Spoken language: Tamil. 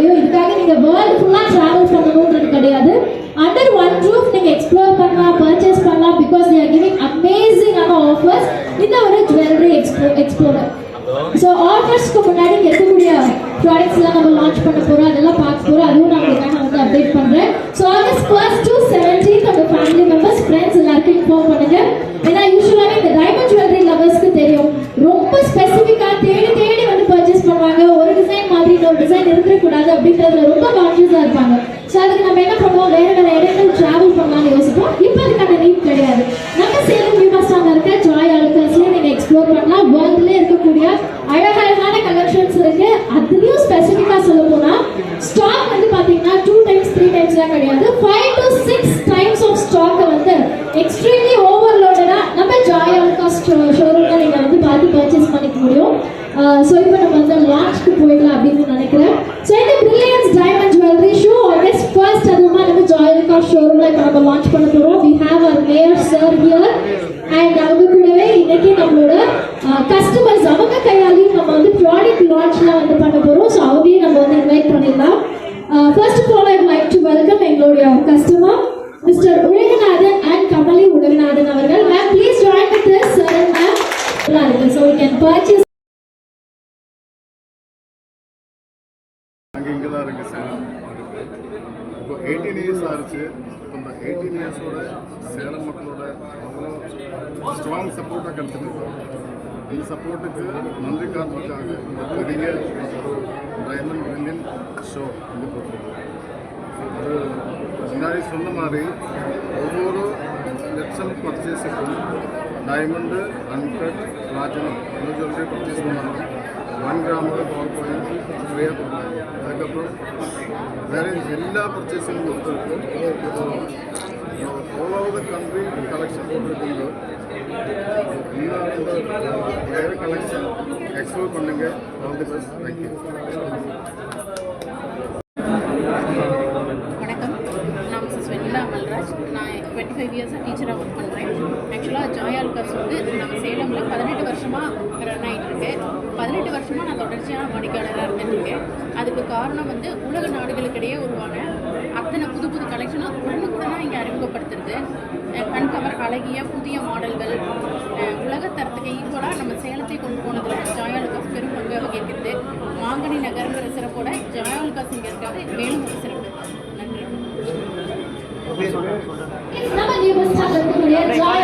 முடியும். இதுக்காக நீங்க வேர்ல்ட் ஃபுல்லா டிராவல் பண்ணணும்ன்றது கிடையாது. அண்டர் ஒன் ரூஃப் நீங்க எக்ஸ்ப்ளோர் பண்ணலாம், பர்ச்சேஸ் பண்ணலாம். Because they are giving amazing offers இந்த ஒரு ஜுவல்லரி எக்ஸ்ப்ளோரர். ஸோ ஆஃபர்ஸ்க்கு முன்னாடி இருக்கக்கூடிய ப்ராடக்ட்ஸ்லாம் நம்ம லான்ச் பண்ண போகிறோம், அதெல்லாம் பார்க்க போகிறோம். அதுவும் நான் உங்களுக்கு அப்டேட் பண்ணுறேன். So August 1st to 17th உங்கள் ஃபேமிலி மெம்பர்ஸ், ஃப்ரெண்ட்ஸ் எல்லாருக்கும் இன்ஃபார்ம் பண்ணுங்க. ஏன்னா யூஸ்வலாகவே இந்த டைமண்ட் ஜுவல்லரி லவர்ஸ்க்கு தெரியும், ரொம்ப ஸ்பெசிஃபிக்காக தேடி தேடி வந்து பர்ச்சேஸ் பண்ணுவாங்க. ஒரு டிசைன் மாதிரி இன்னொரு டிசைன் இருக்கக்கூடாது அப்படின்றதுல ரொம்ப கான்ஷியஸாக இருப்பாங்க. ஸோ அதுக்கு நம்ம என்ன பண்ணுவோம், வேறு வேறு இடங்கள் ட்ராவல் பண்ணலாம்னு யோசிப்போம். இப்போ அதுக்கான நீட் கிடையாது. நம்ம சேலம் நியூ பஸ் ஸ்டாண்டில் இருக்க ஜாய் ஆலுகாஸ்லேயே நீங்கள் எக்ஸ்ப்ளோர் பண்ணலாம். வேர்ல்ட்லேயே இருக்கக்கூடிய அழகழகான கலெக்ஷன்ஸ் இருக்கு. அதுலயும் ஸ்பெசிஃபிக்கா சொல்ல போனா ஸ்டாக் வந்து பாத்தீங்கன்னா 2 times 3 times தான் கிடையாது, 5 to 6 times ஆஃப் ஸ்டாக் வந்து எக்ஸ்ட்ரீம்லி ஓவர்லோடடா நம்ம ஜாய் ஆலுகாஸ் ஷோரூம்ல நீங்க வந்து பார்த்து பர்ச்சேஸ் பண்ணிக்க முடியும். ஸோ இப்போ நம்ம வந்து லான்ச்க்கு போயிடலாம் அப்படின்னு நினைக்கிறேன். ஸோ இந்த brilliance diamond jewellery show August 1st அதுவுமா நம்ம ஜாய் ஆலுகாஸ் ஷோரூம்ல இப்போ நம்ம லான்ச் பண்ண போறோம். We have our mayor sir here and அவங்க கூடவே இன்னைக்கு நம்மளோட கஸ்டமர்ஸ் அவங்க கையாலையும் நம்ம வந்து ப்ராடக்ட் லான்ச்லாம் வந்து பண்ண போகிறோம். ஸோ அவங்களையும் நம்ம வந்து இன்வைட் பண்ணிடலாம். First of all I like to welcome எங்களுடைய customer mister Ulaganathan and Kamali Ulaganathan அவர்கள். Ma'am please join with us sir and ma'am. நல்லா இருக்கு. So we can purchase. அங்கே இங்கே தான் இருக்குது சேலம். இப்போ 18 இயர்ஸ் ஆச்சு. இப்போ இந்த 18 இயர்ஸோட சேலம் மக்களோட அவ்வளோ ஸ்ட்ராங் சப்போர்ட்டாக கிடச்சிருக்கு. இந்த சப்போர்ட்டுக்கு நன்றி காட்டுறதுக்காக இந்த பெரிய ஒரு டைமண்ட் பிரில்லியன் ஷோ இங்கே போட்டிருக்கு. அது முன்னாடி சொன்ன மாதிரி ஒவ்வொரு லட்சம் பர்ச்சேஸுக்கும் டைமண்டு, அன்கட், பிளாட்டினம் இந்த ஜுவல்லரி பர்ச்சேஸ் பண்ணாலும் 1 கிராமோட பவர் பாயிண்ட் ஃப்ரீயாக கொடுத்தாங்க. அதுக்கப்புறம் வேறு எல்லா பர்ச்சேஸிங் கொடுத்துருக்கும். All over the country collection போட்டுருக்கீங்க. வேறு கலெக்ஷன் எக்ஸ்ப்ளோர் பண்ணுங்க. All the best. தேங்க்யூ. வணக்கம், நான் மிஸ்ஸஸ் வெண்ணிலா மல்ராஜ். நான் 25 இயர்ஸாக டீச்சராக ஒர்க் பண்ணுறேன். ஆக்சுவலாக ஜாய் ஆலுகாஸ் வந்து நம்ம சேலமில் 18 வருஷமாக ரன் ஆகிட்டுருக்கு. 18 வருஷமாக நான் தொடர்ச்சியான வாடிக்கையாளராக இருந்துட்டுருக்கேன். அதுக்கு காரணம் வந்து உலக நாடுகளுக்கிடையே உருவான அத்தனை புது புது கலெக்ஷனும் உடனுக்குடனாக இங்கே அறிமுகப்படுத்துறது, கண்கவர் அழகிய புதிய மாடல்கள், உலகத்தரத்துக்கு ஈக்குவலாக நம்ம சேலத்தை கொண்டு போனதில் ஜாய் ஆலுகாஸ் பெரும் பங்கு வகிக்கிறது. மாங்கனி நகருங்கிற சிறப்போட ஜாய் ஆலுகாஸ் இங்கே இருக்கிறது மேலும் ஒரு சிறப்பு. நன்றி. நம்ம நியூ பஸ் ஸ்டாண்ட் இருக்கக்கூடிய ஜாய்